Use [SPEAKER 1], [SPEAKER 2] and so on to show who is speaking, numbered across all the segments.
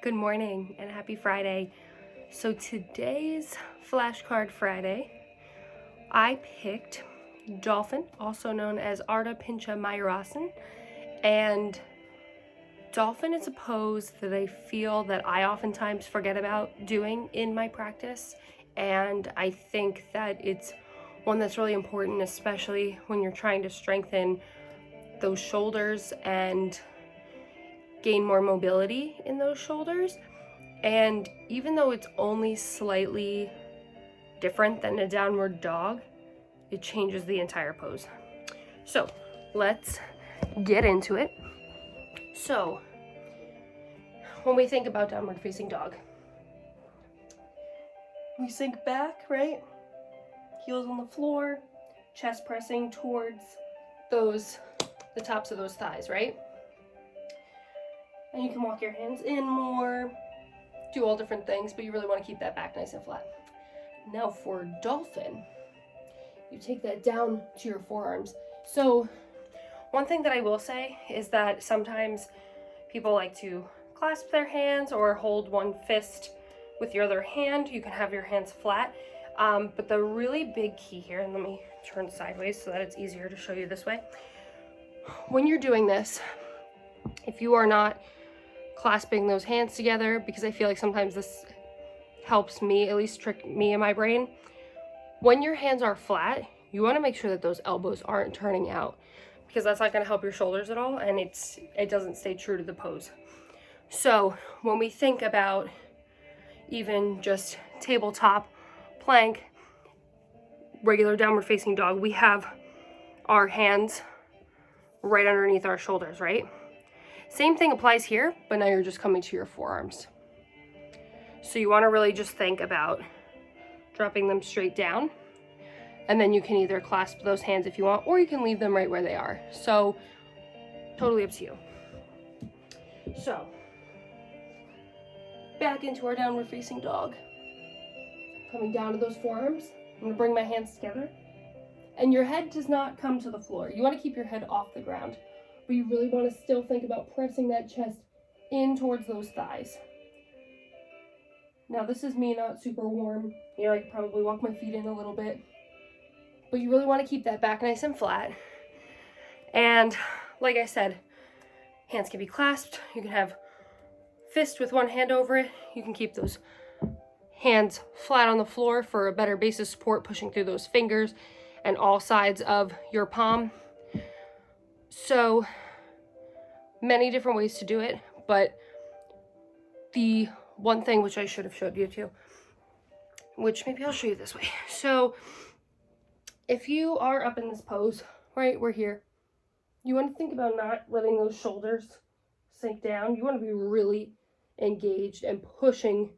[SPEAKER 1] Good morning and happy Friday. So today's Flashcard Friday, I picked Dolphin, also known as Ardha, Pincha, Mayurasana. And Dolphin is a pose that I feel that I oftentimes forget about doing in my practice. And I think that it's one that's really important, especially when you're trying to strengthen those shoulders and gain more mobility in those shoulders. And even though it's only slightly different than a downward dog, it changes the entire pose. So let's get into it. So when we think about downward facing dog, we sink back, right? Heels on the floor, chest pressing towards the tops of those thighs, right? And you can walk your hands in more, do all different things, but you really want to keep that back nice and flat. Now for Dolphin, you take that down to your forearms. So one thing that I will say is that sometimes people like to clasp their hands or hold one fist with your other hand. You can have your hands flat. But the really big key here, and let me turn sideways so that it's easier to show you this way. When you're doing this, if you are not clasping those hands together, because I feel like sometimes this helps me, at least trick me in my brain. When your hands are flat, you want to make sure that those elbows aren't turning out, because that's not going to help your shoulders at all, and it doesn't stay true to the pose. So when we think about even just tabletop, plank, regular downward facing dog, we have our hands right underneath our shoulders, right? Same thing applies here, but now you're just coming to your forearms. So you want to really just think about dropping them straight down, and then you can either clasp those hands if you want, or you can leave them right where they are. So totally up to you. So back into our downward facing dog. Coming down to those forearms, I'm going to bring my hands together. And your head does not come to the floor. You want to keep your head off the ground, but you really want to still think about pressing that chest in towards those thighs. Now this is me not super warm. You know, I could probably walk my feet in a little bit, but you really want to keep that back nice and flat. And like I said, hands can be clasped. You can have fist with one hand over it. You can keep those hands flat on the floor for a better base of support, pushing through those fingers and all sides of your palm. So many different ways to do it, but the one thing which I should have showed you too, which maybe I'll show you this way. So if you are up in this pose, right, we're here, you want to think about not letting those shoulders sink down. You want to be really engaged and pushing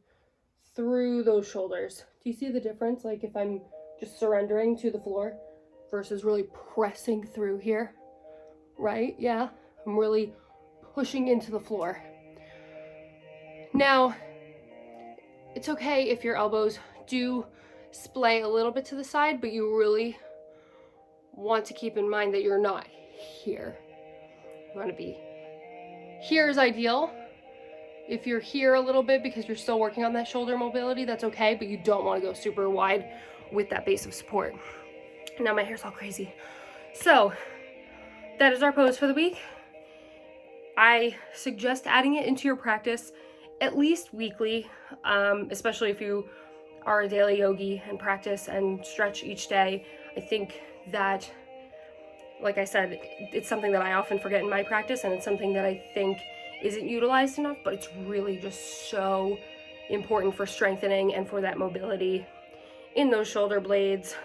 [SPEAKER 1] through those shoulders. Do you see the difference? Like if I'm just surrendering to the floor versus really pressing through here, right? Yeah, I'm really pushing into the floor. Now, it's okay if your elbows do splay a little bit to the side, but you really want to keep in mind that you're not here. You want to be here is ideal. If you're here a little bit because you're still working on that shoulder mobility, that's okay, but you don't want to go super wide with that base of support. Now my hair's all crazy. So that is our pose for the week. I suggest adding it into your practice at least weekly, especially if you are a daily yogi and practice and stretch each day. I think that, like I said, it's something that I often forget in my practice, and it's something that I think isn't utilized enough, but it's really just so important for strengthening and for that mobility in those shoulder blades.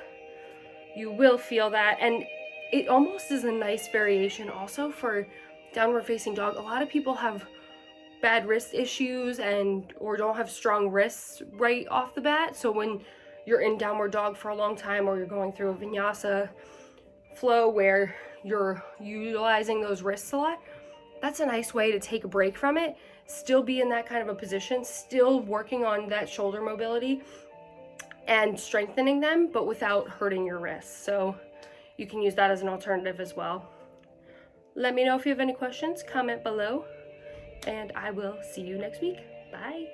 [SPEAKER 1] You will feel that, and it almost is a nice variation also for downward facing dog. A lot of people have bad wrist issues or don't have strong wrists right off the bat, so when you're in downward dog for a long time, or you're going through a vinyasa flow where you're utilizing those wrists a lot, that's a nice way to take a break from it, still be in that kind of a position, still working on that shoulder mobility and strengthening them, but without hurting your wrists. So you can use that as an alternative as well. Let me know if you have any questions, comment below, and I will see you next week.
[SPEAKER 2] Bye.